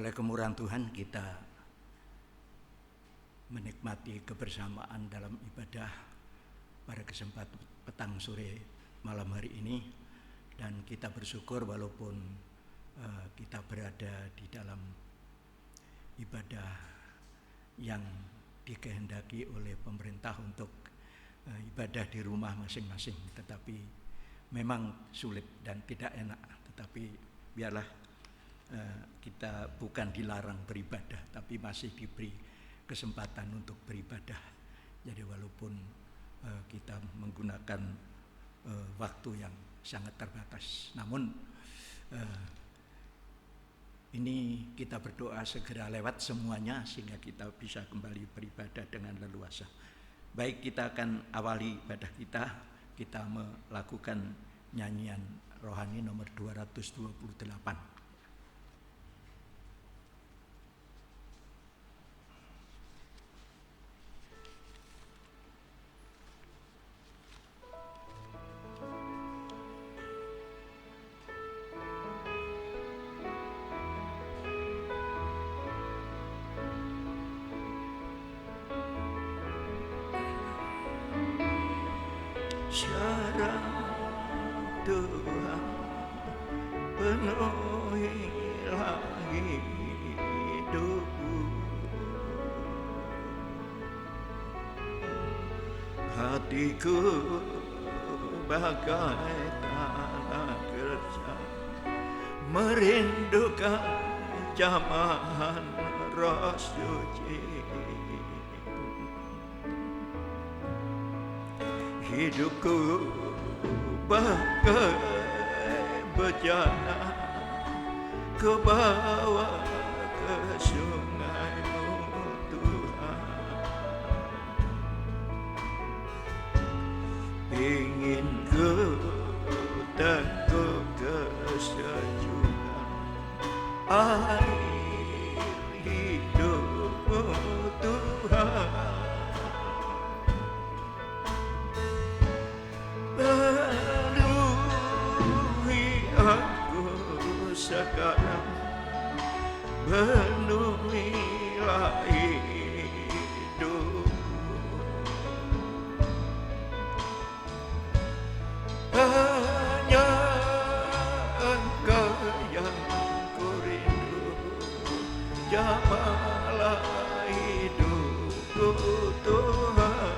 Oleh kemurahan Tuhan kita menikmati kebersamaan dalam ibadah pada kesempatan petang sore malam hari ini, dan kita bersyukur walaupun kita berada di dalam ibadah yang dikehendaki oleh pemerintah untuk ibadah di rumah masing-masing, tetapi memang sulit dan tidak enak. Tetapi biarlah kita bukan dilarang beribadah, tapi masih diberi kesempatan untuk beribadah. Jadi walaupun kita menggunakan waktu yang sangat terbatas, namun ini kita berdoa segera lewat semuanya sehingga kita bisa kembali beribadah dengan leluasa. Baik, kita akan awali ibadah kita melakukan nyanyian rohani nomor 228. Syarah Tuhan penuhilah hidupku, hatiku bagai tanah gersang merindukan jamahan Roh Suci. Hidupku bagai bejana ke bawah ke sungai-Mu Tuhan. Ingin ku teguh kesejukan air hidup-Mu Tuhan. Penuhi aku sekarang, penuhilah hidupku. Hanya Engkau yang ku rindu, jamalah hidupku Tuhan.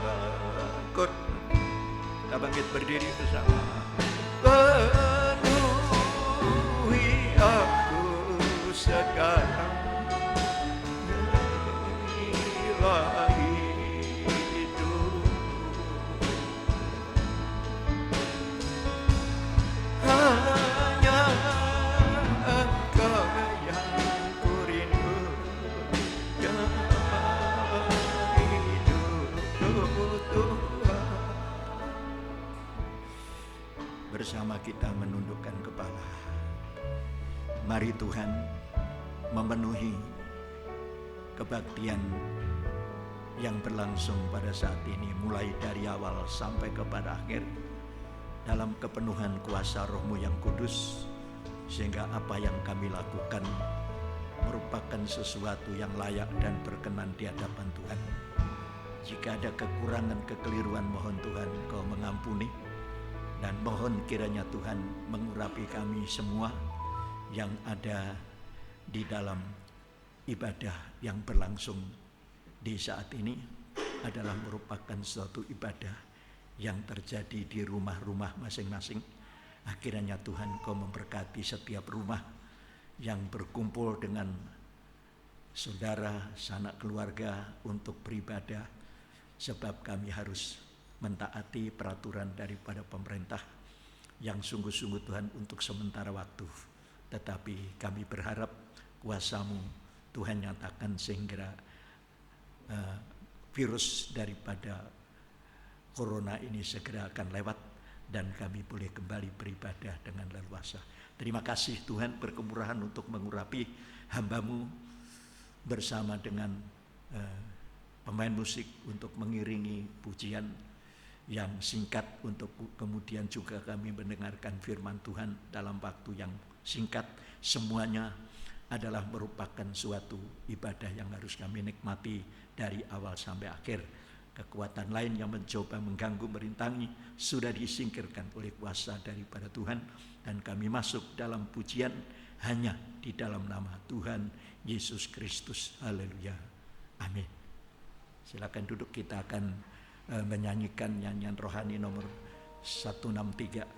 Kita bangkit berdiri bersama. Penuhi aku sekarang, penuhilah hidup. Hanya Engkau yang ku rindu, jamalah hidupku Tuhan. Bersama kita menundukkan kepala. Mari Tuhan memenuhi kebaktian yang berlangsung pada saat ini, mulai dari awal sampai kepada akhir, dalam kepenuhan kuasa Roh-Mu yang kudus, sehingga apa yang kami lakukan merupakan sesuatu yang layak dan berkenan di hadapan Tuhan. Jika ada kekurangan, kekeliruan, mohon Tuhan Kau mengampuni. Dan mohon kiranya Tuhan mengurapi kami semua yang ada di dalam ibadah yang berlangsung di saat ini adalah merupakan suatu ibadah yang terjadi di rumah-rumah masing-masing. Akhirnya Tuhan Kau memberkati setiap rumah yang berkumpul dengan saudara, sanak keluarga untuk beribadah, sebab kami harus mentaati peraturan daripada pemerintah yang sungguh-sungguh Tuhan untuk sementara waktu. Tetapi kami berharap kuasa-Mu Tuhan nyatakan sehingga virus daripada corona ini segera akan lewat dan kami boleh kembali beribadah dengan leluasa. Terima kasih Tuhan berkemurahan untuk mengurapi hamba-Mu bersama dengan pemain musik untuk mengiringi pujian yang singkat, untuk kemudian juga kami mendengarkan firman Tuhan dalam waktu yang singkat. Semuanya adalah merupakan suatu ibadah yang harus kami nikmati dari awal sampai akhir. Kekuatan lain yang mencoba mengganggu, merintangi sudah disingkirkan oleh kuasa daripada Tuhan, dan kami masuk dalam pujian hanya di dalam nama Tuhan Yesus Kristus. Haleluya. Amin. Silakan duduk, kita akan menyanyikan nyanyian rohani nomor 163.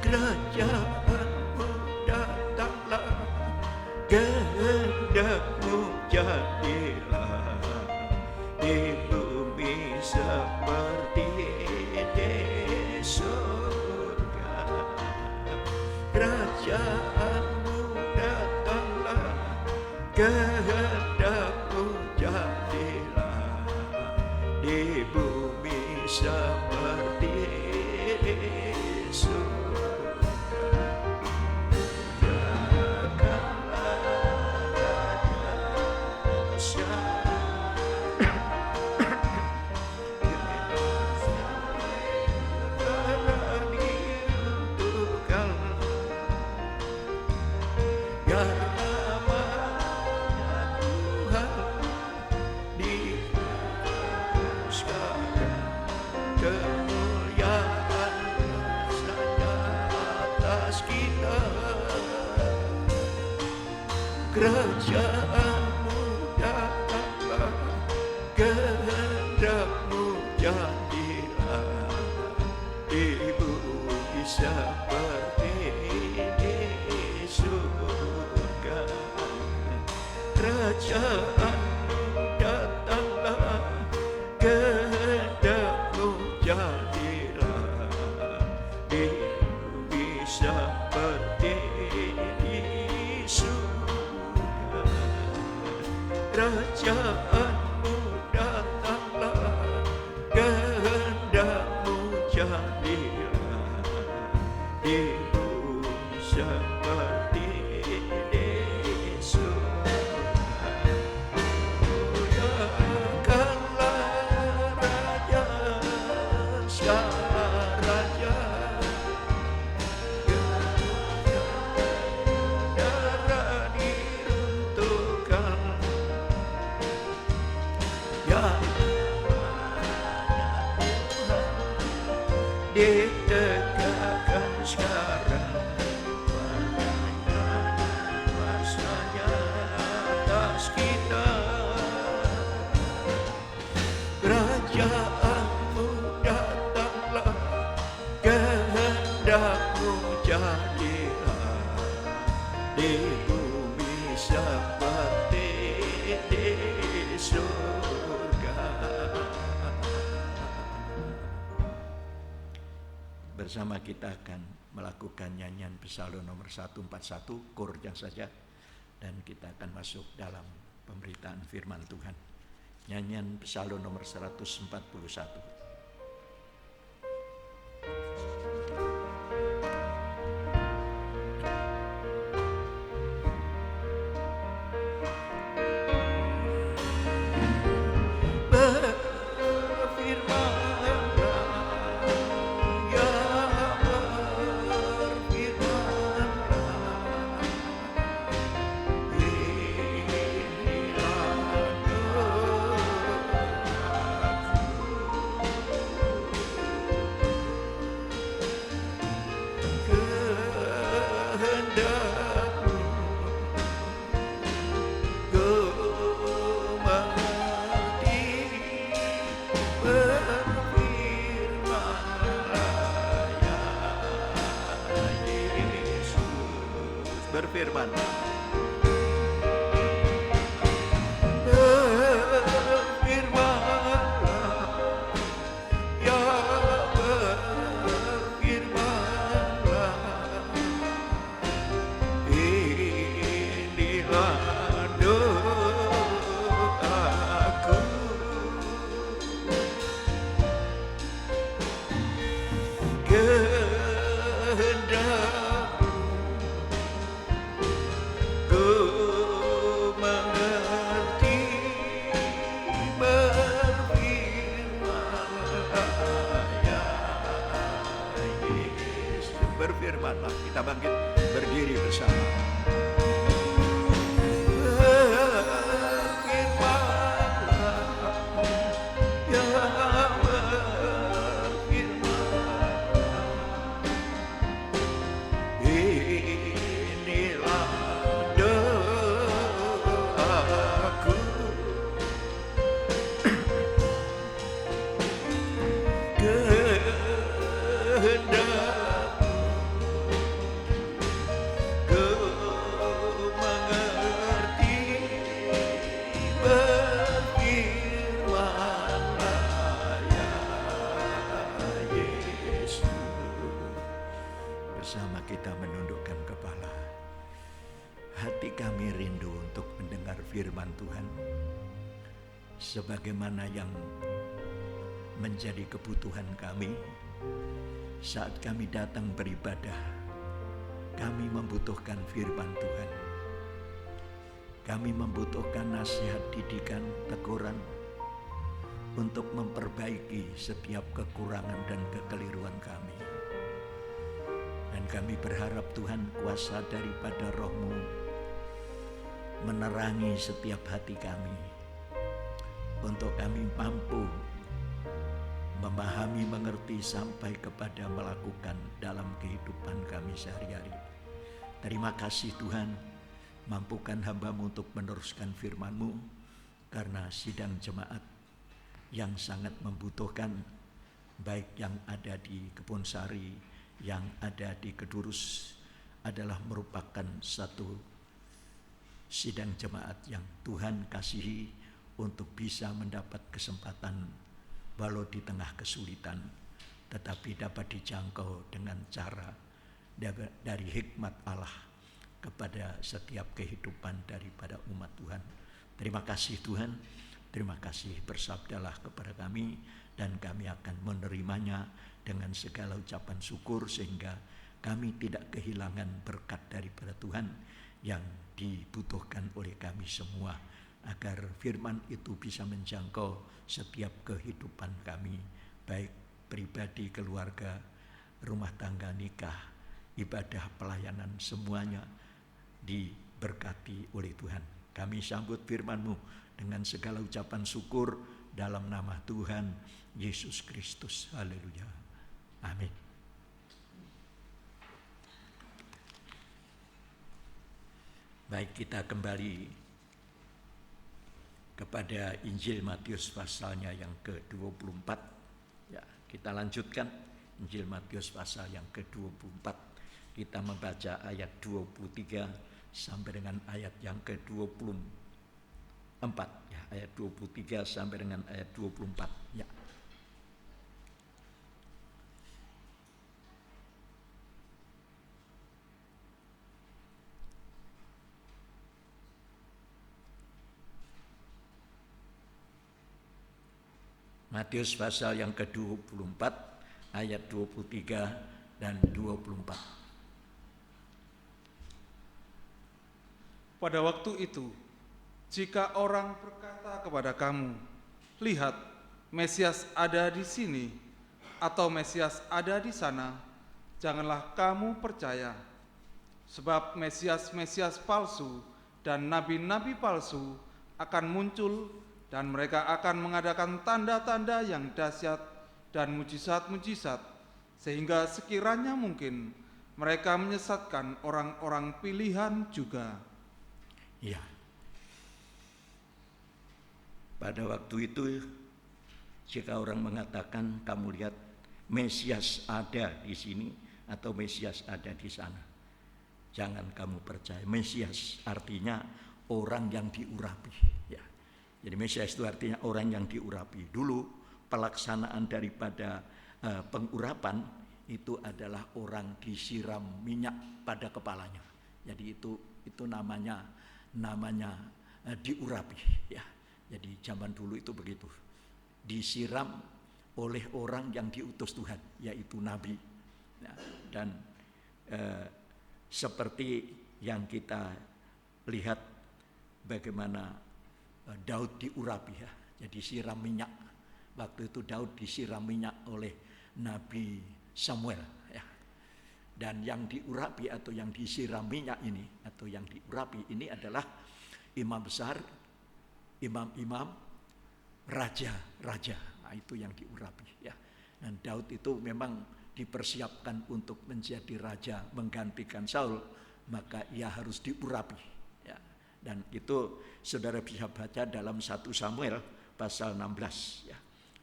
Kerajaanmu datanglah, kehendakmu jadilah di bumi seperti di surga. Kerajaanmu datanglah, kehendakmu jadilah di bumi seperti surga. Kerajaanmu datanglah, kehendakmu jadilah di bumi seperti di surga. Kerajaanmu datanglah, kehendakmu jadilah di bumi seperti di surga. Kerajaanmu datanglah, kehendakmu jadilah di bumi seperti di surga. Muliakanlah Raja segala raja, darah diruntuhkan, ditegakkan sekarang, kuasanya atas kita. Kerajaanmu datanglah, kehendakmu jadilah di bumi seperti di surga. Bersama kita akan melakukan nyanyian Psalm nomor 141, kornya saja, dan kita akan masuk dalam pemberitaan firman Tuhan. Nyanyian Psalm nomor 141. Berfirman, Allah. Kita bangkit berdiri bersama. Firman Tuhan sebagaimana yang menjadi kebutuhan kami saat kami datang beribadah. Kami membutuhkan firman Tuhan. Kami membutuhkan nasihat, didikan, teguran untuk memperbaiki setiap kekurangan dan kekeliruan kami. Dan kami berharap Tuhan, kuasa daripada Roh-Mu menerangi setiap hati kami untuk kami mampu memahami, mengerti sampai kepada melakukan dalam kehidupan kami sehari-hari. Terima kasih Tuhan, mampukan hamba-Mu untuk meneruskan firman-Mu, karena sidang jemaat yang sangat membutuhkan, baik yang ada di Kebonsari, yang ada di Kedurus, adalah merupakan satu sidang jemaat yang Tuhan kasihi untuk bisa mendapat kesempatan walau di tengah kesulitan, tetapi dapat dijangkau dengan cara dari hikmat Allah kepada setiap kehidupan daripada umat Tuhan. Terima kasih Tuhan, terima kasih, bersabdalah kepada kami dan kami akan menerimanya dengan segala ucapan syukur sehingga kami tidak kehilangan berkat daripada Tuhan yang dibutuhkan oleh kami semua, agar firman itu bisa menjangkau setiap kehidupan kami, baik pribadi, keluarga, rumah tangga, nikah, ibadah, pelayanan, semuanya diberkati oleh Tuhan. Kami sambut firman-Mu dengan segala ucapan syukur dalam nama Tuhan Yesus Kristus. Haleluya. Amin. Baik, kita kembali kepada Injil Matius pasalnya yang ke-24. Ya, kita lanjutkan Injil Matius pasal yang ke-24. Kita membaca ayat 23 sampai dengan ayat yang ke-24. Ya, ayat 23 sampai dengan ayat 24. Ya. Matius pasal yang ke-24 ayat 23 dan 24. Pada waktu itu, jika orang berkata kepada kamu, lihat, Mesias ada di sini, atau Mesias ada di sana, janganlah kamu percaya. Sebab Mesias-Mesias palsu dan nabi-nabi palsu akan muncul, dan mereka akan mengadakan tanda-tanda yang dahsyat dan mujizat-mujizat, sehingga sekiranya mungkin mereka menyesatkan orang-orang pilihan juga. Ya. Pada waktu itu, jika orang mengatakan, kamu lihat Mesias ada di sini atau Mesias ada di sana, jangan kamu percaya. Mesias artinya orang yang diurapi. Ya. Jadi Mesias itu artinya orang yang diurapi. Dulu pelaksanaan daripada pengurapan itu adalah orang disiram minyak pada kepalanya. Jadi itu namanya diurapi. Ya. Jadi zaman dulu itu begitu. Disiram oleh orang yang diutus Tuhan, yaitu nabi. Nah, dan seperti yang kita lihat bagaimana Daud diurapi, ya. Jadi siram minyak. Waktu itu Daud disiram minyak oleh Nabi Samuel, ya. Dan yang diurapi atau yang disiram minyak ini atau yang diurapi ini adalah imam besar, imam-imam, raja-raja. Nah, itu yang diurapi ya. Dan Daud itu memang dipersiapkan untuk menjadi raja menggantikan Saul, maka ia harus diurapi ya. Dan itu saudara bisa baca dalam 1 Samuel pasal 16 ya.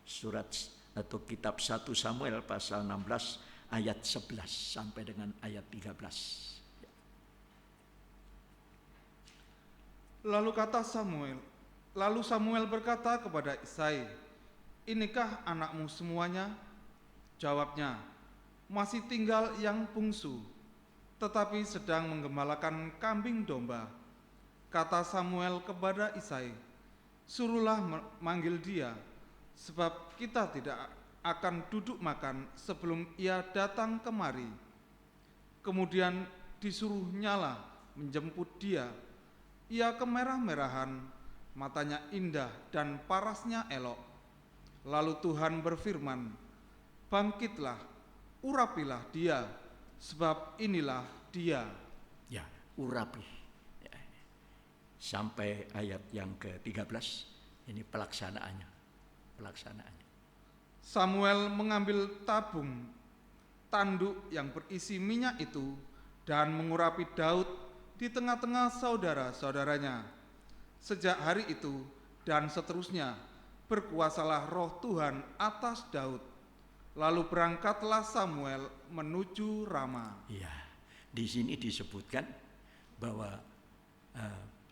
Surat atau kitab 1 Samuel pasal 16 ayat 11 sampai dengan ayat 13 ya. Lalu Samuel berkata kepada Isai, "Inikah anakmu semuanya?" Jawabnya, "Masih tinggal yang bungsu, tetapi sedang menggembalakan kambing domba." Kata Samuel kepada Isai, "Suruhlah manggil dia, sebab kita tidak akan duduk makan sebelum ia datang kemari." Kemudian disuruhnyalah menjemput dia. Ia kemerah-merahan, matanya indah dan parasnya elok. Lalu Tuhan berfirman, "Bangkitlah, urapilah dia, sebab inilah dia." Ya, urapi. Ya. Sampai ayat yang ke-13 ini pelaksanaannya. Samuel mengambil tabung tanduk yang berisi minyak itu dan mengurapi Daud di tengah-tengah saudara-saudaranya. Sejak hari itu dan seterusnya berkuasalah roh Tuhan atas Daud. Lalu berangkatlah Samuel menuju Rama. Iya, di sini disebutkan bahwa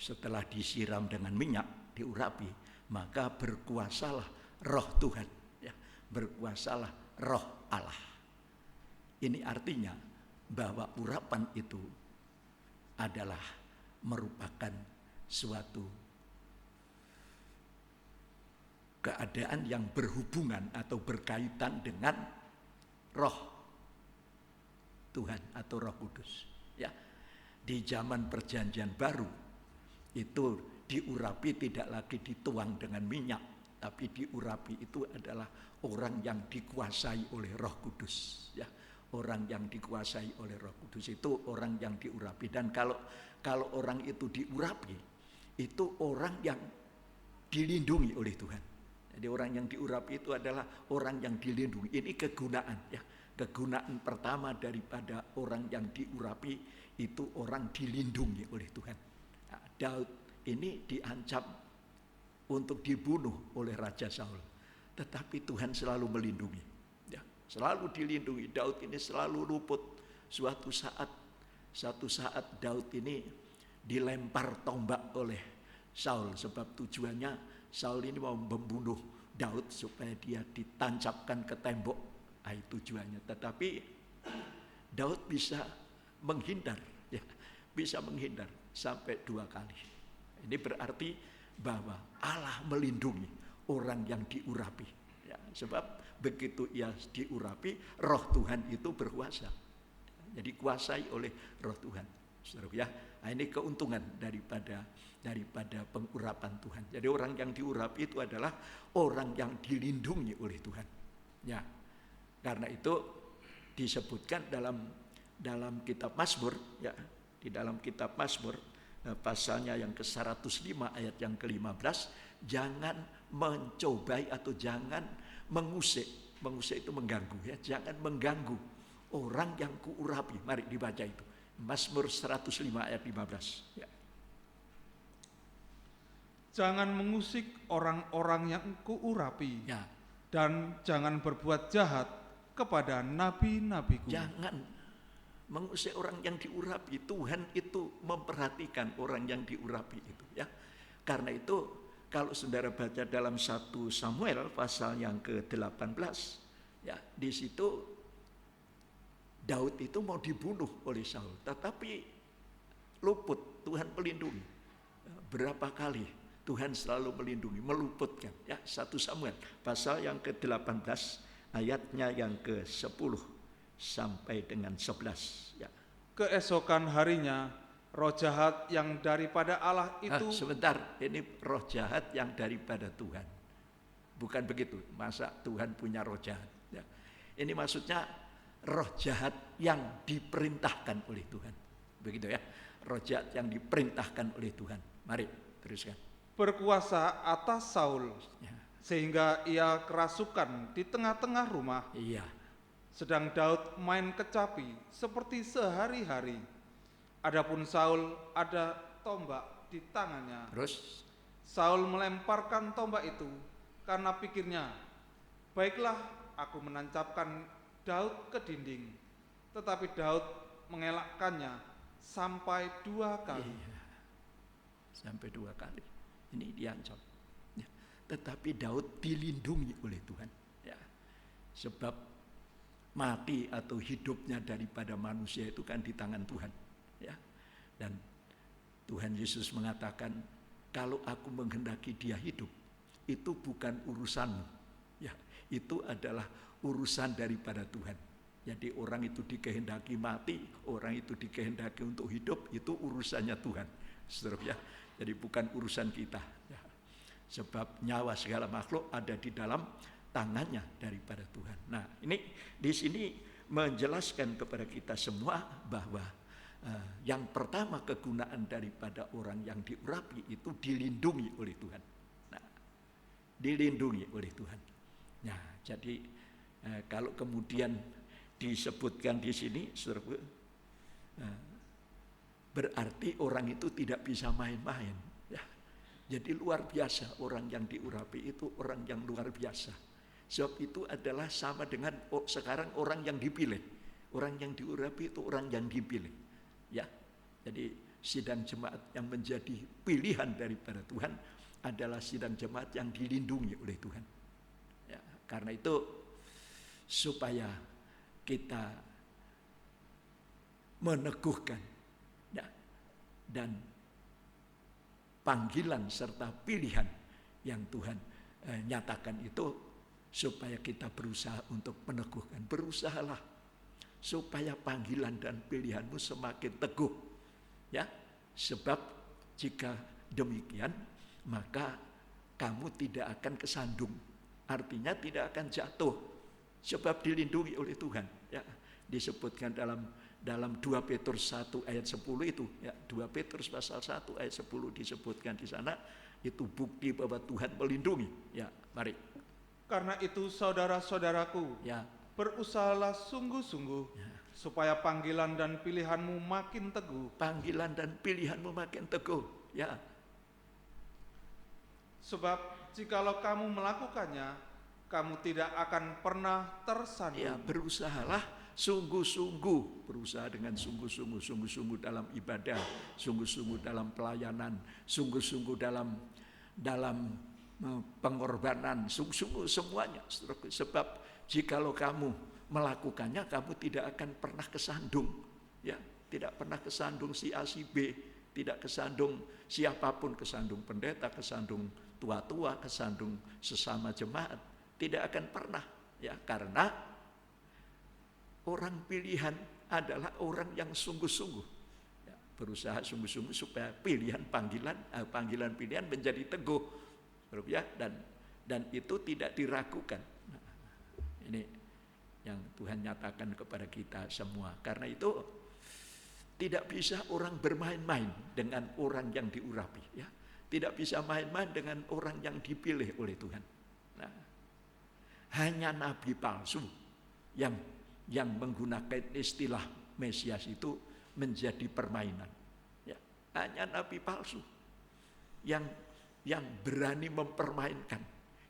setelah disiram dengan minyak, diurapi, maka berkuasalah roh Tuhan, ya, berkuasalah roh Allah. Ini artinya bahwa urapan itu adalah merupakan suatu keadaan yang berhubungan atau berkaitan dengan roh Tuhan atau Roh Kudus. Ya, di zaman Perjanjian Baru itu diurapi tidak lagi dituang dengan minyak, tapi diurapi itu adalah orang yang dikuasai oleh Roh Kudus. Ya, orang yang dikuasai oleh Roh Kudus itu orang yang diurapi. Dan kalau orang itu diurapi, itu orang yang dilindungi oleh Tuhan. Jadi orang yang diurapi itu adalah orang yang dilindungi. Ini kegunaan ya. Kegunaan pertama daripada orang yang diurapi itu orang dilindungi oleh Tuhan. Nah, Daud ini diancam untuk dibunuh oleh Raja Saul, tetapi Tuhan selalu melindungi. Ya, selalu dilindungi. Daud ini selalu luput. Satu saat Daud ini dilempar tombak oleh Saul, sebab tujuannya Saul ini mau membunuh Daud supaya dia ditancapkan ke tembok. Itu tujuannya. Tetapi Daud bisa menghindar, ya, bisa menghindar sampai 2 kali. Ini berarti bahwa Allah melindungi orang yang diurapi. Ya, sebab begitu ia diurapi, roh Tuhan itu berkuasa. Jadi kuasai oleh roh Tuhan. Saudara, ya, nah, ini keuntungan daripada pengurapan Tuhan. Jadi orang yang diurapi itu adalah orang yang dilindungi oleh Tuhan. Ya, karena itu disebutkan dalam kitab Mazmur, ya, di dalam kitab Mazmur pasalnya yang ke-105 ayat yang ke-15, jangan mencobai atau jangan mengusik itu mengganggu, ya, jangan mengganggu orang yang kuurapi. Mari dibaca itu. Mazmur 105 ayat 15. Ya. Jangan mengusik orang-orang yang kuurapi, Ya. Dan jangan berbuat jahat kepada nabi-nabiku. Jangan mengusik orang yang diurapi. Tuhan itu memperhatikan orang yang diurapi itu, ya. Karena itu kalau saudara baca dalam 1 Samuel pasal yang ke-18, ya, di situ Daud itu mau dibunuh oleh Saul, tetapi luput, Tuhan melindungi. Berapa kali Tuhan selalu melindungi, meluputkan. Ya, 1 Samuel pasal yang ke-18 ayatnya yang ke-10 sampai dengan 11. Ya. Keesokan harinya, roh jahat yang daripada Allah itu... Sebentar, ini roh jahat yang daripada Tuhan. Bukan begitu, masa Tuhan punya roh jahat. Ya. Ini maksudnya roh jahat yang diperintahkan oleh Tuhan. Begitu ya, roh jahat yang diperintahkan oleh Tuhan. Mari teruskan. Berkuasa atas Saul, Ya. sehingga ia kerasukan di tengah-tengah rumah. Iya. Sedang Daud main kecapi seperti sehari-hari. Adapun Saul ada tombak di tangannya. Terus Saul melemparkan tombak itu karena pikirnya, baiklah aku menancapkan Daud ke dinding. Tetapi Daud mengelakkannya sampai 2 kali. iya. Sampai 2 kali. Ini diancam. Ya. Tetapi Daud dilindungi oleh Tuhan. Ya. Sebab mati atau hidupnya daripada manusia itu kan di tangan Tuhan. Ya. Dan Tuhan Yesus mengatakan, kalau aku menghendaki dia hidup, itu bukan urusanmu. Ya, itu adalah urusan daripada Tuhan. Jadi orang itu dikehendaki mati, orang itu dikehendaki untuk hidup, itu urusannya Tuhan. Saudara ya. Jadi bukan urusan kita. Ya. Sebab nyawa segala makhluk ada di dalam tangannya daripada Tuhan. Nah, ini di sini menjelaskan kepada kita semua bahwa yang pertama kegunaan daripada orang yang diurapi itu dilindungi oleh Tuhan. Nah, dilindungi oleh Tuhan. Nah, jadi kalau kemudian disebutkan di sini, saudara, berarti orang itu tidak bisa main-main. Ya. Jadi luar biasa orang yang diurapi itu orang yang luar biasa. Sebab itu adalah sama dengan sekarang orang yang dipilih. Orang yang diurapi itu orang yang dipilih. Ya, jadi sidang jemaat yang menjadi pilihan daripada Tuhan adalah sidang jemaat yang dilindungi oleh Tuhan. Ya, karena itu supaya kita meneguhkan ya, dan panggilan serta pilihan yang Tuhan nyatakan itu supaya kita berusaha untuk meneguhkan. Berusahalah supaya panggilan dan pilihanmu semakin teguh. Ya, sebab jika demikian maka kamu tidak akan kesandung. Artinya tidak akan jatuh sebab dilindungi oleh Tuhan. Ya, disebutkan dalam 2 Petrus 1 ayat 10 itu, ya, 2 Petrus pasal 1 ayat 10 disebutkan di sana, itu bukti bahwa Tuhan melindungi. Ya, mari. Karena itu saudara-saudaraku, Ya, berusahalah sungguh-sungguh ya. supaya panggilan dan pilihanmu makin teguh. Panggilan dan pilihanmu makin teguh. Ya. Sebab jikalau kamu melakukannya, kamu tidak akan pernah tersandung. Ya, berusahalah sungguh-sungguh, berusaha dengan sungguh-sungguh dalam ibadah, sungguh-sungguh dalam pelayanan, sungguh-sungguh dalam pengorbanan, sungguh-sungguh semuanya. Sebab jikalau kamu melakukannya, kamu tidak akan pernah kesandung. Ya, tidak pernah kesandung si A si B, tidak kesandung siapapun, kesandung pendeta, kesandung tua-tua, kesandung sesama jemaat, tidak akan pernah. Ya, karena orang pilihan adalah orang yang sungguh-sungguh, ya, berusaha sungguh-sungguh supaya panggilan menjadi teguh, ya, dan itu tidak diragukan. Nah, ini yang Tuhan nyatakan kepada kita semua. Karena itu tidak bisa orang bermain-main dengan orang yang diurapi, ya. Tidak bisa main-main dengan orang yang dipilih oleh Tuhan. Nah, hanya nabi palsu yang menggunakan istilah Mesias itu menjadi permainan. Ya, hanya nabi palsu yang berani mempermainkan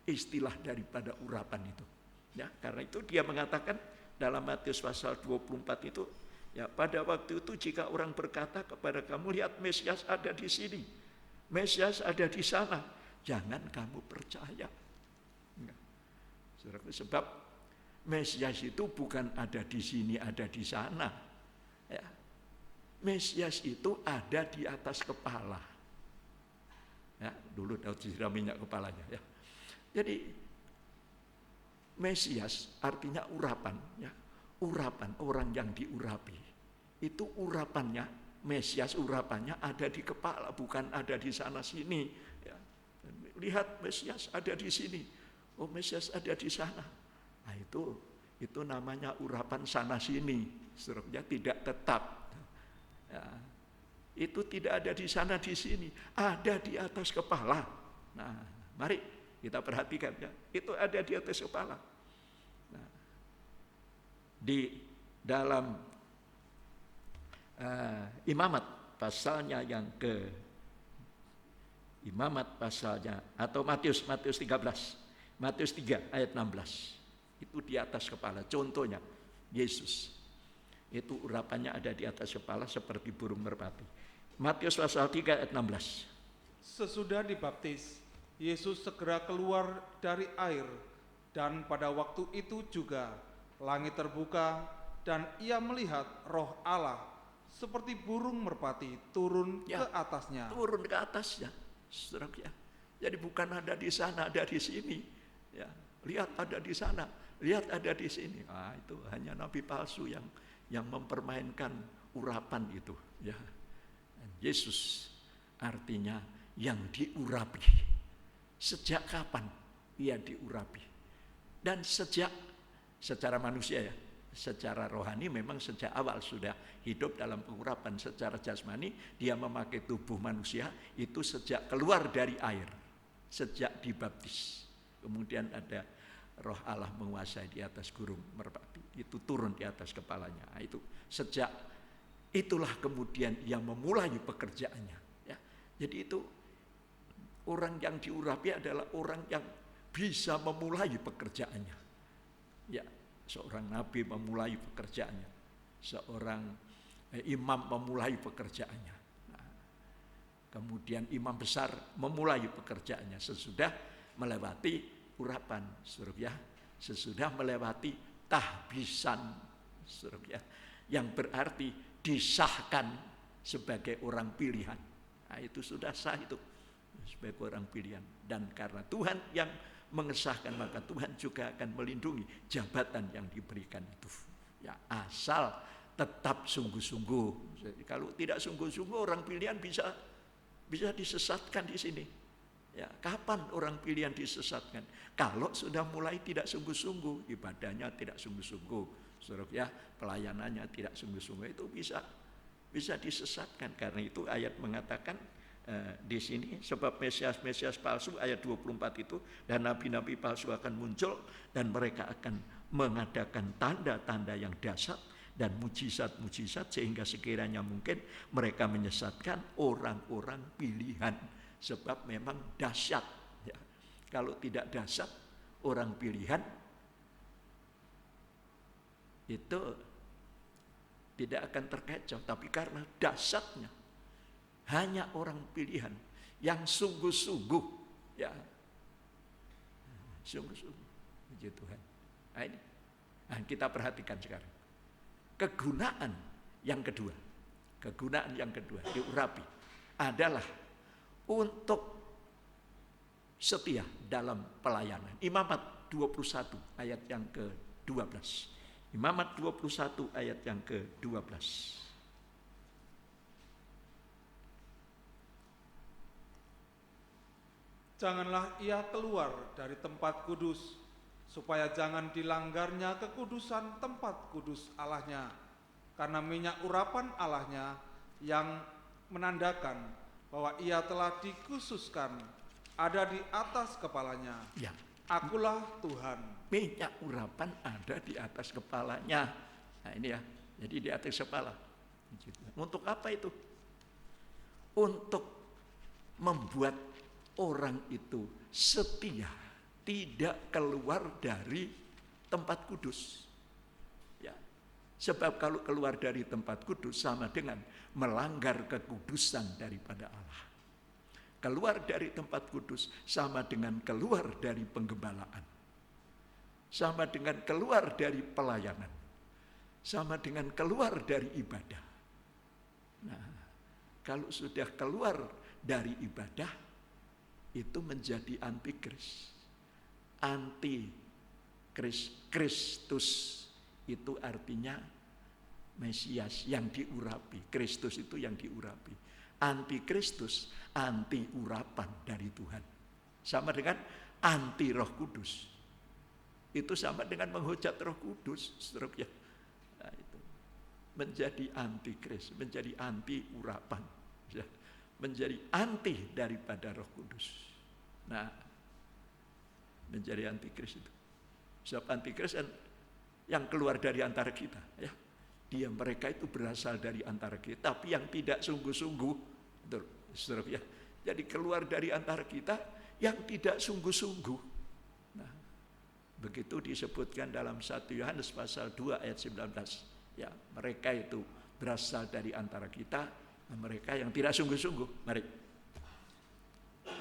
istilah daripada urapan itu. Ya, karena itu dia mengatakan dalam Matius pasal 24 itu, ya, pada waktu itu jika orang berkata kepada kamu, lihat Mesias ada di sini, Mesias ada di sana, jangan kamu percaya. Sebab Mesias itu bukan ada di sini, ada di sana. Ya. Mesias itu ada di atas kepala. Ya, dulu Daud disiram minyak kepalanya. Ya. Jadi Mesias artinya urapan. Ya. Urapan, orang yang diurapi. Itu urapannya, Mesias urapannya ada di kepala, bukan ada di sana sini. Ya. Lihat Mesias ada di sini. Oh, Mesias ada di sana. Nah, itu Itu namanya urapan sana sini, saudara, tidak tetap. Ya, itu tidak ada di sana di sini, ada di atas kepala. Nah, mari kita perhatikan ya, itu ada di atas kepala. Nah, di dalam Imamat pasalnya yang Imamat pasalnya atau Matius 13, Matius 3 ayat 16, itu di atas kepala. Contohnya Yesus itu urapannya ada di atas kepala seperti burung merpati. Matius pasal 3 ayat 16. Sesudah dibaptis, Yesus segera keluar dari air, dan pada waktu itu juga langit terbuka dan ia melihat Roh Allah seperti burung merpati turun ke atasnya. Turun ke atasnya, saudara ya. Jadi bukan ada di sana, ada di sini. Ya, lihat ada di sana, lihat ada di sini. Ah, itu hanya nabi palsu yang mempermainkan urapan itu. Ya, Yesus artinya yang diurapi. Sejak kapan ia diurapi? Dan secara manusia ya, secara rohani memang sejak awal sudah hidup dalam pengurapan. Secara jasmani dia memakai tubuh manusia itu sejak keluar dari air, sejak dibaptis. Kemudian ada Roh Allah menguasai di atas burung merpati, itu turun di atas kepalanya. Itu sejak itulah kemudian ia memulai pekerjaannya. Ya, jadi itu orang yang diurapi adalah orang yang bisa memulai pekerjaannya. Ya, seorang nabi memulai pekerjaannya, seorang imam memulai pekerjaannya. Nah, kemudian imam besar memulai pekerjaannya sesudah melewati urapan, saudara ya, sesudah melewati tahbisan, saudara ya, yang berarti disahkan sebagai orang pilihan. Nah, itu sudah sah itu sebagai orang pilihan, dan karena Tuhan yang mengesahkan maka Tuhan juga akan melindungi jabatan yang diberikan itu. Ya, asal tetap sungguh-sungguh. Jadi, kalau tidak sungguh-sungguh orang pilihan bisa disesatkan di sini. Ya, kapan orang pilihan disesatkan? Kalau sudah mulai tidak sungguh-sungguh, ibadahnya tidak sungguh-sungguh, saudara ya, pelayanannya tidak sungguh-sungguh, itu bisa disesatkan. Karena itu ayat mengatakan di sini, sebab Mesias palsu ayat 24 itu, dan nabi-nabi palsu akan muncul dan mereka akan mengadakan tanda-tanda yang dahsyat dan mujizat-mujizat sehingga sekiranya mungkin mereka menyesatkan orang-orang pilihan, sebab memang dahsyat ya. Kalau tidak dahsyat orang pilihan itu tidak akan terkecoh, tapi karena dahsyatnya hanya orang pilihan yang sungguh-sungguh ya, sungguh-sungguh, puji Tuhan. Nah, ini kita perhatikan sekarang kegunaan yang kedua diurapi adalah untuk setia dalam pelayanan. Imamat 21 ayat yang ke-12. Imamat 21 ayat yang ke-12. Janganlah ia keluar dari tempat kudus, supaya jangan dilanggarnya kekudusan tempat kudus Allahnya, karena minyak urapan Allahnya yang menandakan bahwa ia telah dikhususkan ada di atas kepalanya. Ya. Akulah Tuhan. Minyak urapan ada di atas kepalanya. Nah ini ya, jadi di atas kepala. Untuk apa itu? Untuk membuat orang itu setia, tidak keluar dari tempat kudus. Ya, sebab kalau keluar dari tempat kudus sama dengan melanggar kekudusan daripada Allah. Keluar dari tempat kudus sama dengan keluar dari penggembalaan, sama dengan keluar dari pelayanan, sama dengan keluar dari ibadah. Nah, kalau sudah keluar dari ibadah, itu menjadi antikris. Kristus itu artinya Mesias yang diurapi. Kristus itu yang diurapi. Antikristus, anti urapan dari Tuhan. Sama dengan anti Roh Kudus. Itu sama dengan menghujat Roh Kudus, saudara. Nah, itu menjadi antikris, menjadi anti urapan, ya. Menjadi anti daripada Roh Kudus. Nah, menjadi antikris itu. Sebab antikris yang keluar dari antara kita, ya. Mereka itu berasal dari antara kita, tapi yang tidak sungguh-sungguh, saudara, ya. Jadi keluar dari antara kita yang tidak sungguh-sungguh. Nah, begitu disebutkan dalam 1 Yohanes pasal 2 ayat 19. Ya, mereka itu berasal dari antara kita, mereka yang tidak sungguh-sungguh. Mari.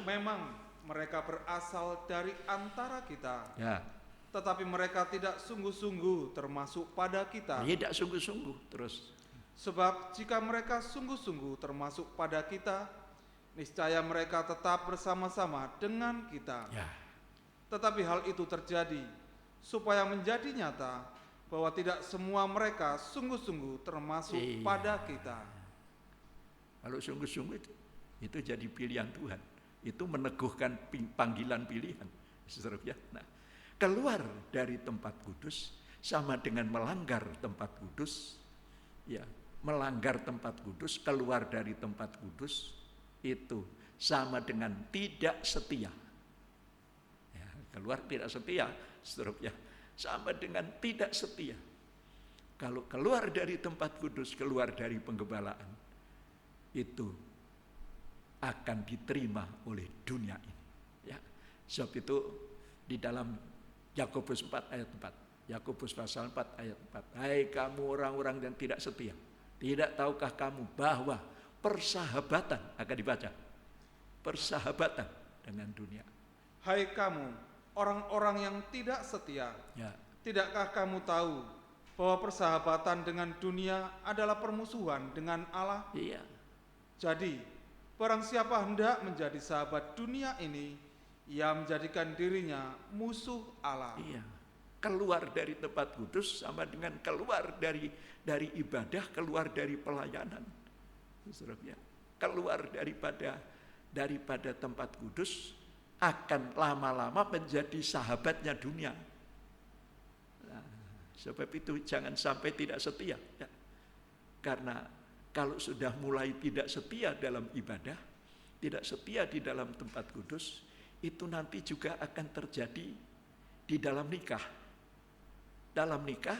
Memang mereka berasal dari antara kita. Ya. Tetapi mereka tidak sungguh-sungguh termasuk pada kita. Tidak sungguh-sungguh terus. Sebab jika mereka sungguh-sungguh termasuk pada kita, niscaya mereka tetap bersama-sama dengan kita. Ya. Tetapi hal itu terjadi supaya menjadi nyata bahwa tidak semua mereka sungguh-sungguh termasuk pada kita. Kalau sungguh-sungguh itu jadi pilihan Tuhan. Itu meneguhkan panggilan pilihan, saudara, ya. Nah, keluar dari tempat kudus sama dengan melanggar tempat kudus. Ya, melanggar tempat kudus, keluar dari tempat kudus itu sama dengan tidak setia. Ya, keluar tidak setia, saudara, ya. Sama dengan tidak setia. Kalau keluar dari tempat kudus, keluar dari penggembalaan, itu akan diterima oleh dunia ini. Ya, sebab itu di dalam Yakobus 4 ayat 4, Yakobus pasal 4 ayat 4, hai kamu orang-orang yang tidak setia, tidak tahukah kamu bahwa persahabatan, akan dibaca, persahabatan dengan dunia. Hai kamu orang-orang yang tidak setia, ya. Tidakkah kamu tahu bahwa persahabatan dengan dunia adalah permusuhan dengan Allah? Iya. Jadi, barang siapa hendak menjadi sahabat dunia ini, ia menjadikan dirinya musuh Allah. Iya. Keluar dari tempat kudus sama dengan keluar dari ibadah, keluar dari pelayanan. Saudara, keluar daripada tempat kudus akan lama-lama menjadi sahabatnya dunia. Nah, sebab itu jangan sampai tidak setia, ya. Karena kalau sudah mulai tidak setia dalam ibadah, tidak setia di dalam tempat kudus, itu nanti juga akan terjadi di dalam nikah. Dalam nikah,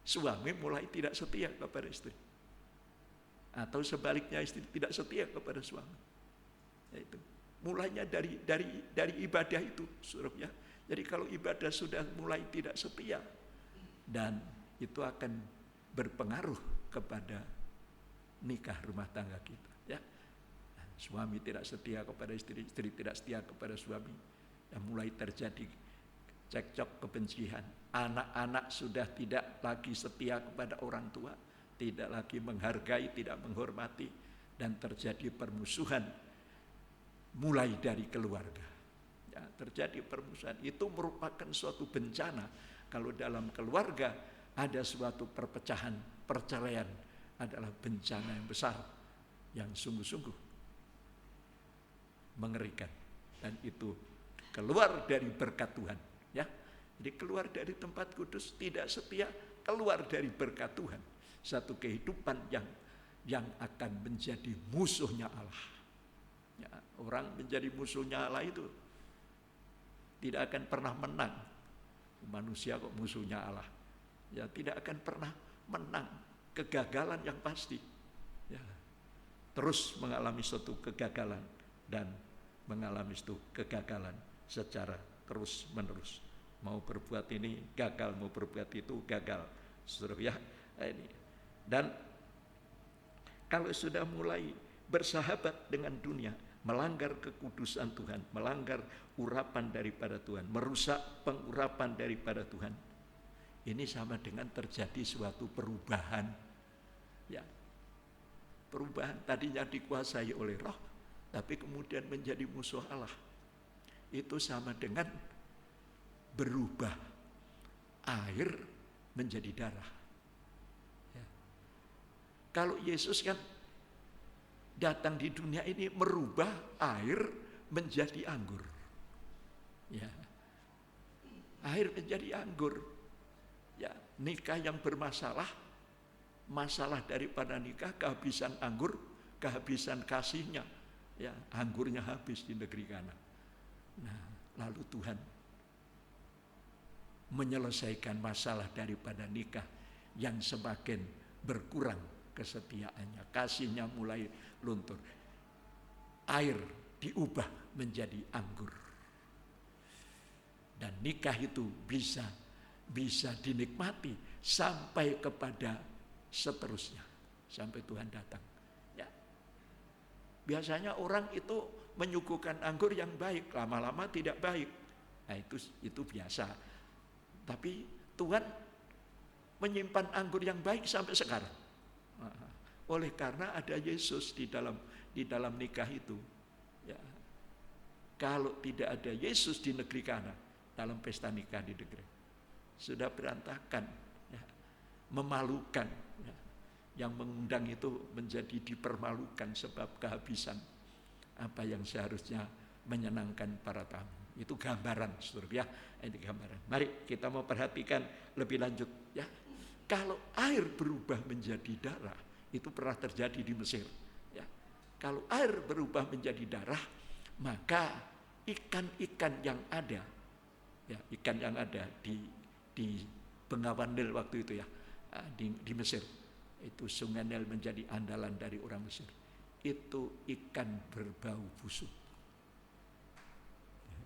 suami mulai tidak setia kepada istri. Atau sebaliknya, istri tidak setia kepada suami. Yaitu mulainya dari ibadah itu, saudara, ya. Jadi kalau ibadah sudah mulai tidak setia, dan itu akan berpengaruh kepada nikah rumah tangga kita, ya. Suami tidak setia kepada istri, istri tidak setia kepada suami, dan mulai terjadi cekcok, kebencian. Anak-anak sudah tidak lagi setia kepada orang tua, tidak lagi menghargai, tidak menghormati, dan terjadi permusuhan mulai dari keluarga. Ya, terjadi permusuhan. Itu merupakan suatu bencana. Kalau dalam keluarga ada suatu perpecahan, perceraian, adalah bencana yang besar, yang sungguh-sungguh mengerikan. Dan itu keluar dari berkat Tuhan, ya. Jadi keluar dari tempat kudus, tidak setia, keluar dari berkat Tuhan. Satu kehidupan yang akan menjadi musuhnya Allah. Ya, orang menjadi musuhnya Allah itu tidak akan pernah menang. Manusia kok musuhnya Allah? Ya, tidak akan pernah menang. Kegagalan yang pasti. Ya, terus mengalami suatu kegagalan dan mengalami suatu kegagalan secara terus menerus. Mau berbuat ini gagal, mau berbuat itu gagal, saudara, ya. Ini. Dan kalau sudah mulai bersahabat dengan dunia, melanggar kekudusan Tuhan, melanggar urapan daripada Tuhan, merusak pengurapan daripada Tuhan, ini sama dengan terjadi suatu perubahan, ya. Perubahan tadinya dikuasai oleh roh, tapi kemudian menjadi musuh Allah. Itu sama dengan berubah air menjadi darah, ya. Kalau Yesus kan datang di dunia ini merubah air menjadi anggur, ya. air menjadi anggur. Ya, nikah yang bermasalah, masalah daripada nikah kehabisan anggur, kehabisan kasihnya. Ya, anggurnya habis di negeri Kana. Nah, lalu Tuhan menyelesaikan masalah daripada nikah yang semakin berkurang kesetiaannya, kasihnya mulai luntur. Air diubah menjadi anggur. Dan nikah itu bisa dinikmati sampai kepada seterusnya, sampai Tuhan datang. Ya. Biasanya orang itu menyuguhkan anggur yang baik, lama-lama tidak baik. Nah, itu biasa. Tapi Tuhan menyimpan anggur yang baik sampai sekarang. Oleh karena ada Yesus di dalam nikah itu. Ya. Kalau tidak ada Yesus di negeri Kana, dalam pesta nikah di negeri, sudah berantakan, ya. Memalukan. Ya. Yang mengundang itu menjadi dipermalukan sebab kehabisan apa yang seharusnya menyenangkan para tamu. Itu gambaran, saudara, ya. Ini gambaran. Mari kita mau perhatikan lebih lanjut, ya. Kalau air berubah menjadi darah, itu pernah terjadi di Mesir, ya. Kalau air berubah menjadi darah, maka ikan-ikan yang ada, ya, ikan yang ada di Bengawan Nil waktu itu, ya, di Mesir, itu Sungai Nil menjadi andalan dari orang Mesir. Itu ikan berbau busuk.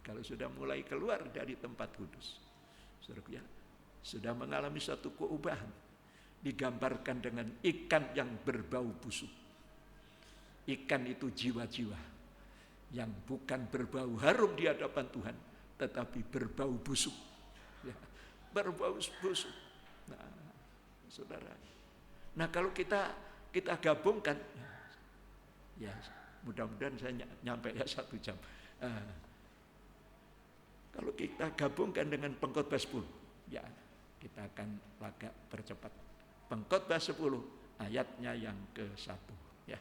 Kalau sudah mulai keluar dari tempat kudus, saudara, ya, sudah mengalami suatu keubahan, digambarkan dengan ikan yang berbau busuk. Ikan itu jiwa-jiwa yang bukan berbau harum di hadapan Tuhan, tetapi berbau busuk, ya, berbau busuk. Nah, saudara, nah kalau kita gabungkan, ya mudah-mudahan saya nyampe ya 1 jam. Kalau kita gabungkan dengan Pengkhotbah 10, ya kita akan agak percepat. Pengkhotbah 10 ayatnya yang ke-1, ya.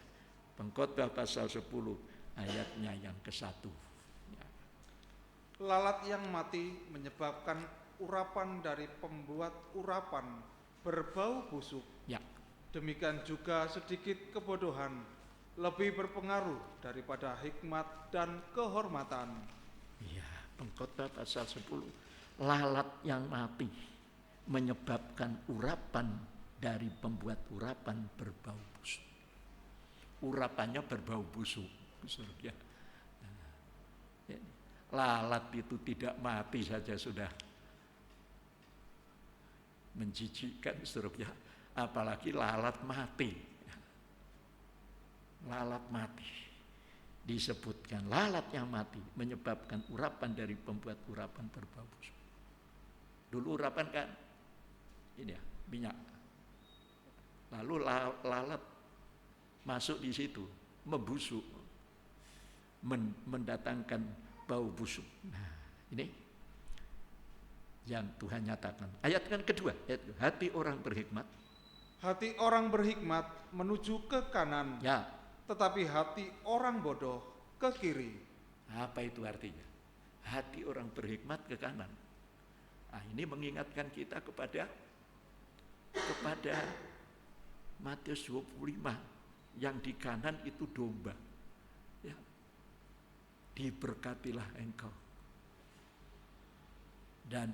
Pengkhotbah pasal 10 ayatnya yang ke-1, ya. Lalat yang mati menyebabkan urapan dari pembuat urapan berbau busuk. Ya. Demikian juga sedikit kebodohan lebih berpengaruh daripada hikmat dan kehormatan. Ya, Pengkhotbah pasal 10, lalat yang mati menyebabkan urapan dari pembuat urapan berbau busuk. Urapannya berbau busuk, ya. Lalat itu tidak mati saja sudah menjijikkan, ya. Apalagi lalat mati. Lalat mati. Disebutkan lalat yang mati menyebabkan urapan dari pembuat urapan berbau busuk. Dulu urapan kan ini ya, minyak. Lalu lalat masuk di situ, membusuk, mendatangkan bau busuk. Nah, ini yang Tuhan nyatakan. Ayat yang kedua, hati orang berhikmat. Hati orang berhikmat menuju ke kanan, Ya. Tetapi hati orang bodoh ke kiri. Apa itu artinya? Hati orang berhikmat ke kanan. Nah, ini mengingatkan kita kepada Matius 25, yang di kanan itu domba. Ya. Diberkatilah engkau dan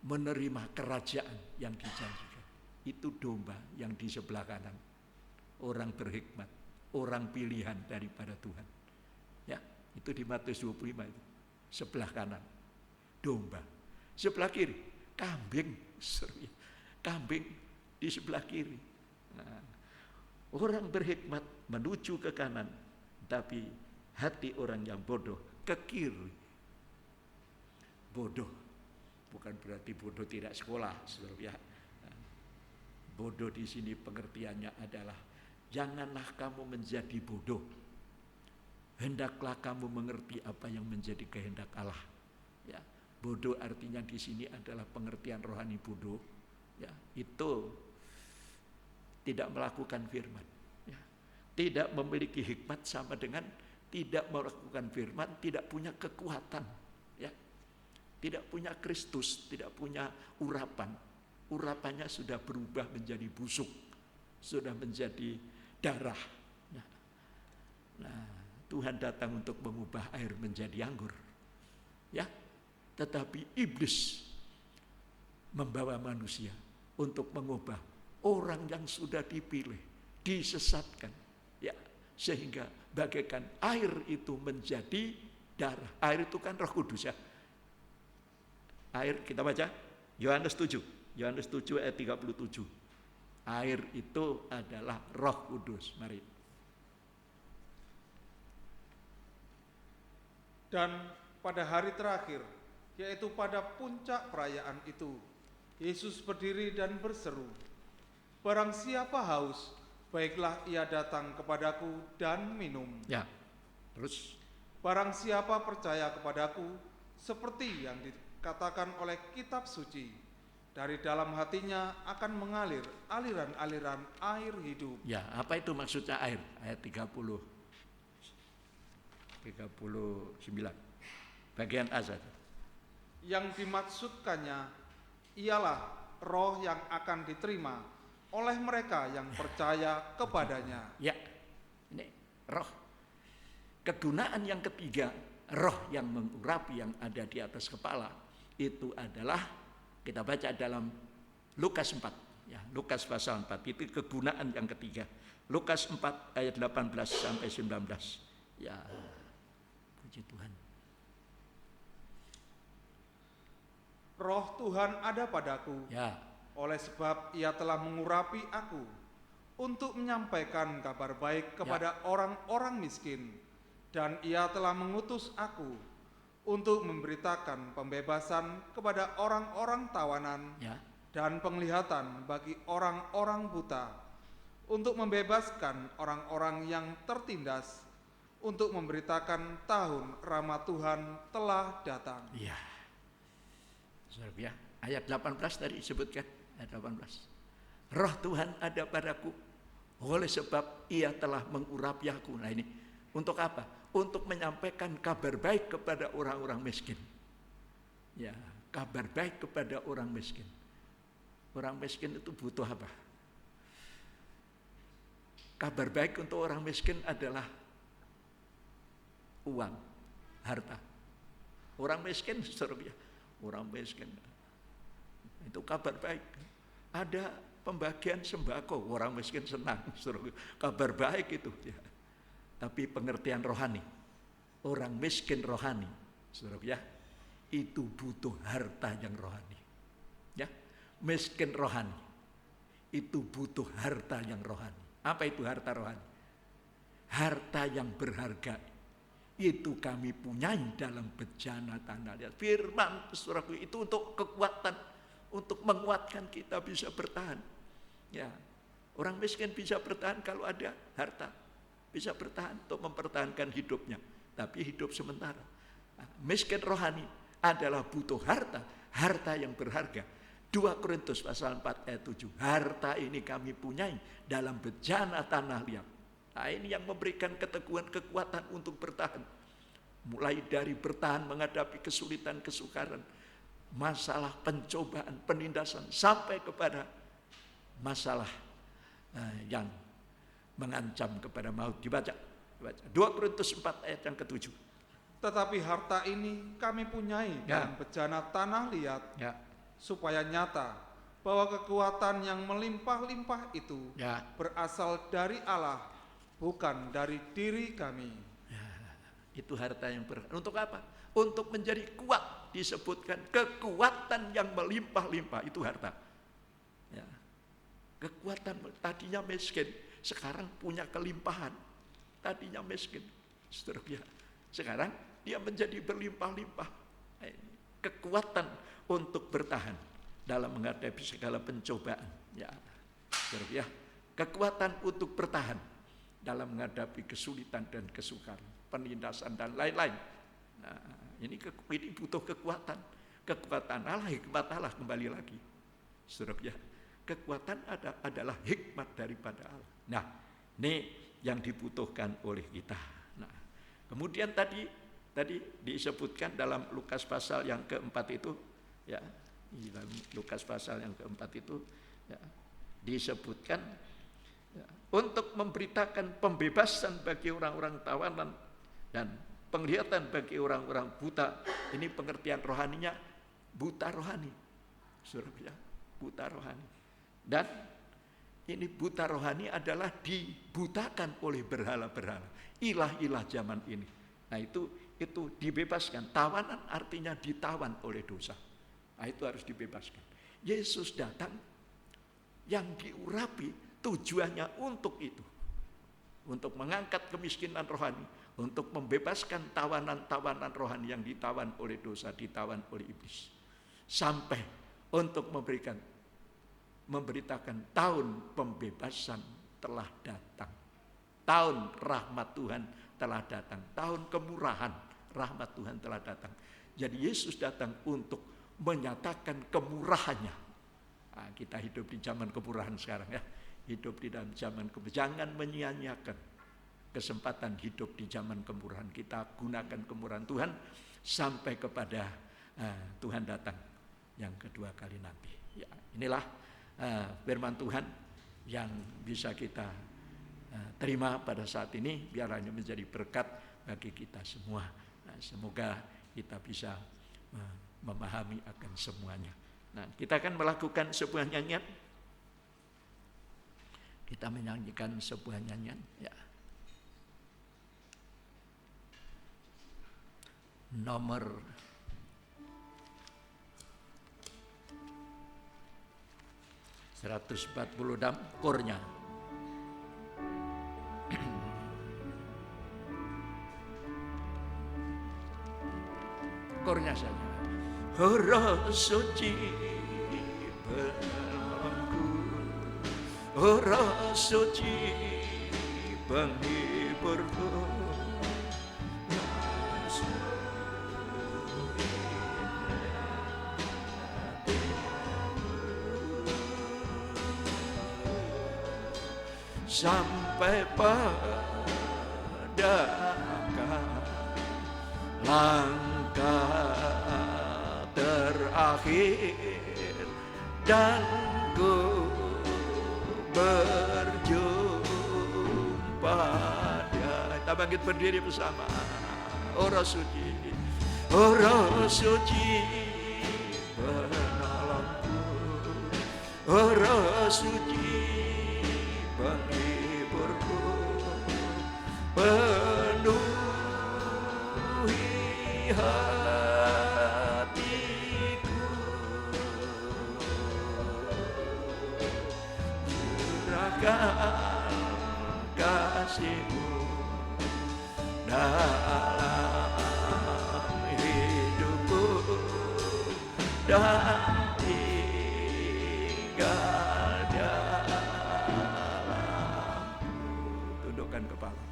menerima kerajaan yang dijanjikan. Itu domba yang di sebelah kanan. Orang berhikmat, orang pilihan daripada Tuhan. Ya, itu di Matius 25 itu. Sebelah kanan domba, sebelah kiri kambing. Kambing di sebelah kiri. Nah, orang berhikmat menuju ke kanan, tapi hati orang yang bodoh ke kiri. Bodoh bukan berarti bodoh tidak sekolah, saudara, ya. Bodoh di sini pengertiannya adalah janganlah kamu menjadi bodoh. Hendaklah kamu mengerti apa yang menjadi kehendak Allah. Ya, bodoh artinya di sini adalah pengertian rohani bodoh. Ya, itu tidak melakukan firman. Ya, tidak memiliki hikmat sama dengan tidak melakukan firman, tidak punya kekuatan. Ya, tidak punya Kristus, tidak punya urapan. Urapannya sudah berubah menjadi busuk, sudah menjadi darah. Nah, Tuhan datang untuk mengubah air menjadi anggur. Ya, tetapi iblis membawa manusia untuk mengubah orang yang sudah dipilih, disesatkan, ya, sehingga bagaikan air itu menjadi darah. Air itu kan Roh Kudus, ya. Air, kita baca Yohanes 7 ayat 37. Air itu adalah Roh Kudus. Mari. Dan pada hari terakhir, yaitu pada puncak perayaan itu, Yesus berdiri dan berseru, "Barang siapa haus, baiklah ia datang kepadaku dan minum. Ya, terus. Barang siapa percaya kepadaku, seperti yang dikatakan oleh kitab suci, dari dalam hatinya akan mengalir aliran-aliran air hidup." Ya, apa itu maksudnya air? Ayat 39. Bagian A saja. Yang dimaksudkannya ialah roh yang akan diterima oleh mereka yang percaya kepadanya. Ya, ini roh. Kegunaan yang ketiga, roh yang mengurapi yang ada di atas kepala, itu adalah, kita baca dalam Lukas 4. Ya, Lukas pasal 4, itu kegunaan yang ketiga. Lukas 4 ayat 18 sampai 19. Ya, puji Tuhan. Roh Tuhan ada padaku, Ya, oleh sebab ia telah mengurapi aku untuk menyampaikan kabar baik kepada orang-orang miskin, dan ia telah mengutus aku untuk memberitakan pembebasan kepada orang-orang tawanan, ya, dan penglihatan bagi orang-orang buta, untuk membebaskan orang-orang yang tertindas, untuk memberitakan tahun rahmat Tuhan telah datang. ya. Ya, ayat 18 tadi disebutkan, ayat 18. Roh Tuhan ada padaku, oleh sebab ia telah mengurapi aku. Nah ini, untuk apa? Untuk menyampaikan kabar baik kepada orang-orang miskin. Ya, kabar baik kepada orang miskin. Orang miskin itu butuh apa? Kabar baik untuk orang miskin adalah uang, harta. Orang miskin, saudara, orang miskin itu kabar baik. Ada pembagian sembako, orang miskin senang, saudara. Kabar baik itu, ya. Tapi pengertian rohani, orang miskin rohani, saudara, ya, itu butuh harta yang rohani. Ya, miskin rohani itu butuh harta yang rohani. Apa itu harta rohani? Harta yang berharga itu kami punyai dalam bejana tanah liat. Firman, saudaraku, itu untuk kekuatan, untuk menguatkan kita bisa bertahan. Ya, orang miskin bisa bertahan kalau ada harta, bisa bertahan untuk mempertahankan hidupnya, tapi hidup sementara. Nah, miskin rohani adalah butuh harta, harta yang berharga. 2 Korintus pasal 4 ayat 7. Harta ini kami punyai dalam bejana tanah liat. Nah, ini yang memberikan keteguhan, kekuatan untuk bertahan. Mulai dari bertahan menghadapi kesulitan, kesukaran, masalah, pencobaan, penindasan, sampai kepada masalah yang mengancam kepada maut. Dibaca. 2 Korintus 4 ayat yang ke-7. Tetapi harta ini kami punyai dalam bejana tanah liat, supaya nyata bahwa kekuatan yang melimpah-limpah itu berasal dari Allah, bukan dari diri kami. Ya, itu harta yang untuk apa? Untuk menjadi kuat. Disebutkan kekuatan yang melimpah-limpah, itu harta. Ya. Kekuatan, tadinya miskin, sekarang punya kelimpahan. Tadinya miskin, seterusnya, sekarang dia menjadi berlimpah-limpah. Kekuatan untuk bertahan dalam menghadapi segala pencobaan. Ya, seterusnya, kekuatan untuk bertahan dalam menghadapi kesulitan dan kesukaran, penindasan dan lain-lain. Nah, ini butuh kekuatan. Kekuatan Allah, hikmat Allah kembali lagi. Saudara, kekuatan adalah hikmat daripada Allah. Nah, ini yang dibutuhkan oleh kita. Nah, kemudian tadi tadi disebutkan dalam Lukas pasal yang keempat itu, ya, di dalam Lukas pasal yang keempat itu, ya, disebutkan, ya, untuk memberitakan pembebasan bagi orang-orang tawanan dan penglihatan bagi orang-orang buta. Ini pengertian rohaninya, buta rohani, Saudara, buta rohani. Dan ini buta rohani adalah dibutakan oleh berhala-berhala, ilah-ilah zaman ini. Nah itu dibebaskan. Tawanan artinya ditawan oleh dosa. Nah itu harus dibebaskan. Yesus datang yang diurapi tujuannya untuk itu. Untuk mengangkat kemiskinan rohani, untuk membebaskan tawanan-tawanan rohani yang ditawan oleh dosa, ditawan oleh iblis. Sampai untuk memberitakan tahun pembebasan telah datang. Tahun rahmat Tuhan telah datang. Tahun kemurahan rahmat Tuhan telah datang. Jadi Yesus datang untuk menyatakan kemurahannya. Nah, kita hidup di zaman kemurahan sekarang, ya. Hidup di dalam zaman kemurahan. Jangan menyia-nyiakan kesempatan hidup di zaman kemurahan. Kita gunakan kemurahan Tuhan sampai kepada Tuhan datang yang kedua kali nanti. Ya, inilah firman Tuhan yang bisa kita terima pada saat ini, biarlah menjadi berkat bagi kita semua. Nah, semoga kita bisa memahami akan semuanya. Nah, kita akan melakukan sebuah nyanyian. Kita menyanyikan sebuah nyanyian, ya. Nomor 146 kornya. Kornya saja. Roh suci penolongku, Roh suci penghiburku, sampai pada langkah terakhir dan ku berjumpa dia. Kita bangkit berdiri bersama. Roh suci, Roh suci penolongku, Roh suci penghiburku, penuhi hatiku, curahkan kasih-Mu dalam hidupku dan tinggal dalam. Tundukkan kepala.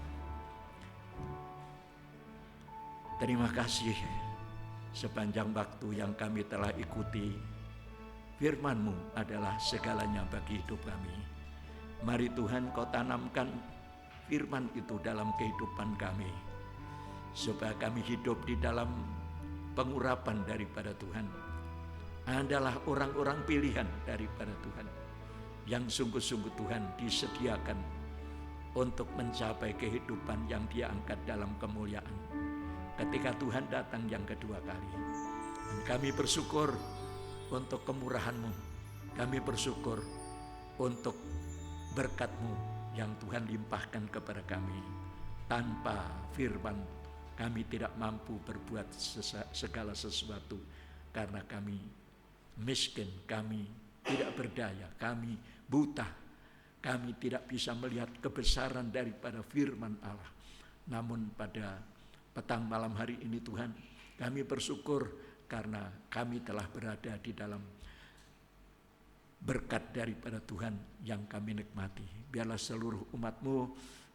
Terima kasih sepanjang waktu yang kami telah ikuti. Firman-Mu adalah segalanya bagi hidup kami. Mari Tuhan Kau tanamkan firman itu dalam kehidupan kami, supaya kami hidup di dalam pengurapan daripada Tuhan. Adalah orang-orang pilihan daripada Tuhan, yang sungguh-sungguh Tuhan disediakan untuk mencapai kehidupan yang Dia angkat dalam kemuliaan ketika Tuhan datang yang kedua kali. Dan kami bersyukur untuk kemurahan-Mu, kami bersyukur untuk berkat-Mu yang Tuhan limpahkan kepada kami. Tanpa firman kami tidak mampu berbuat segala sesuatu, karena kami miskin, kami tidak berdaya, kami buta, kami tidak bisa melihat kebesaran daripada firman Allah. Namun pada petang malam hari ini Tuhan, kami bersyukur karena kami telah berada di dalam berkat daripada Tuhan yang kami nikmati. Biarlah seluruh umat-Mu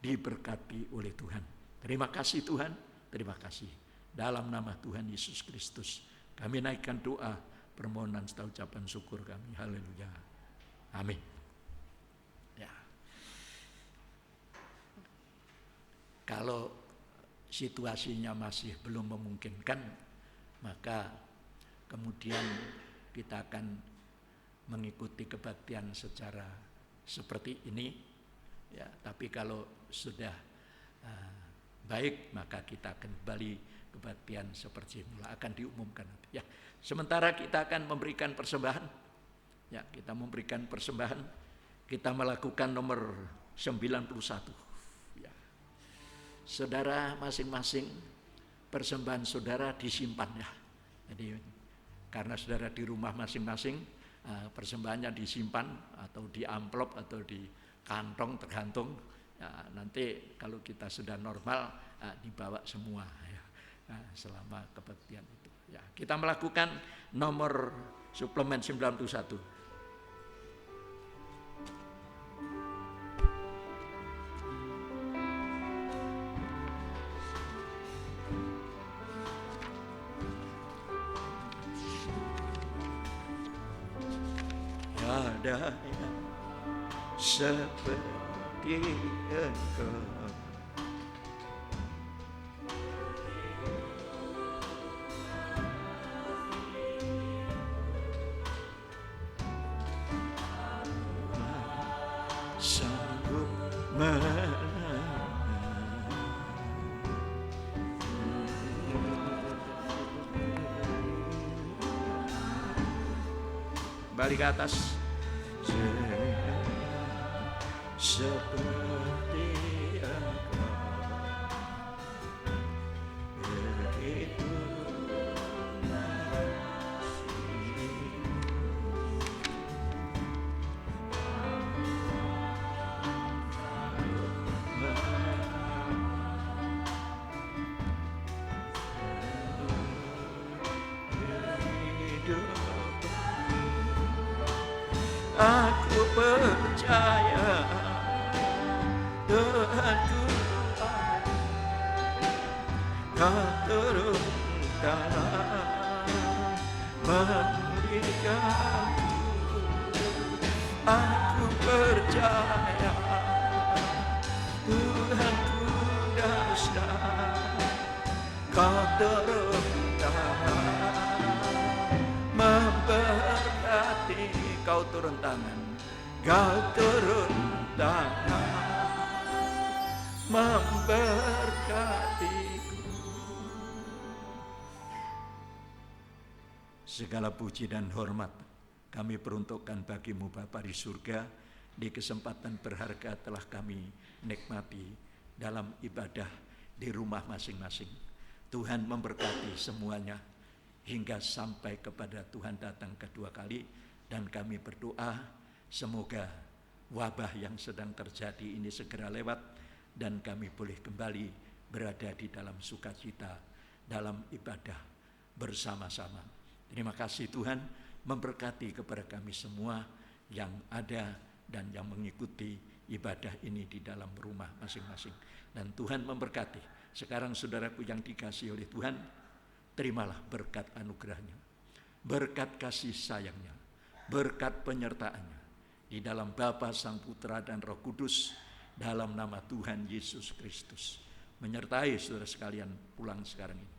diberkati oleh Tuhan. Terima kasih Tuhan, terima kasih. Dalam nama Tuhan Yesus Kristus kami naikkan doa, permohonan serta ucapan syukur kami. Haleluya. Amin. Ya. Kalau situasinya masih belum memungkinkan, maka kemudian kita akan mengikuti kebaktian secara seperti ini ya. Tapi kalau sudah baik, maka kita akan kembali kebaktian seperti semula, akan diumumkan nanti ya. Sementara kita akan memberikan persembahan ya, kita memberikan persembahan. Kita melakukan nomor 91 ya. Saudara masing-masing persembahan saudara disimpan ya. Jadi karena saudara di rumah masing-masing, persembahannya disimpan atau di amplop atau di kantong, tergantung ya. Nanti kalau kita sudah normal dibawa semua ya, selama kebaktian itu ya. Kita melakukan nomor suplemen 91. Ada yang seperti engkau, sanggup balik ke atas. Seperti engkau begitu hidup. Aku percaya Tuhanku, Kau turun tangan memberikanku. Aku percaya Tuhanku dahsyat, Kau turun tangan memberkati. Kau turun tangan, Kau turun tangan memberkatiku. Segala puji dan hormat kami peruntukkan bagimu Bapa di surga. Di kesempatan berharga telah kami nikmati dalam ibadah di rumah masing-masing. Tuhan memberkati semuanya hingga sampai kepada Tuhan datang kedua kali. Dan kami berdoa semoga wabah yang sedang terjadi ini segera lewat dan kami boleh kembali berada di dalam sukacita dalam ibadah bersama-sama. Terima kasih Tuhan, memberkati kepada kami semua yang ada dan yang mengikuti ibadah ini di dalam rumah masing-masing. Dan Tuhan memberkati. Sekarang saudaraku yang dikasihi oleh Tuhan, terimalah berkat anugerahnya, berkat kasih sayangnya, berkat penyertaannya di dalam Bapa, Sang Putra dan Roh Kudus, dalam nama Tuhan Yesus Kristus, menyertai saudara sekalian pulang sekarang ini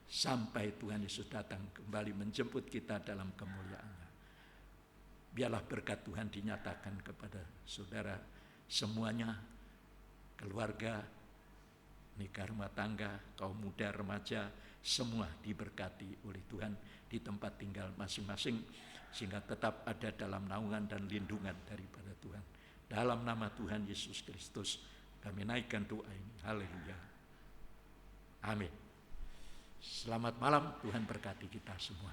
sampai Tuhan Yesus datang kembali menjemput kita dalam kemuliaannya. Biarlah berkat Tuhan dinyatakan kepada saudara semuanya, keluarga, nikah rumah tangga, kaum muda, remaja, semua diberkati oleh Tuhan di tempat tinggal masing-masing, sehingga tetap ada dalam naungan dan lindungan daripada Tuhan. Dalam nama Tuhan Yesus Kristus kami naikkan doa ini. Haleluya. Amin. Selamat malam, Tuhan berkati kita semua.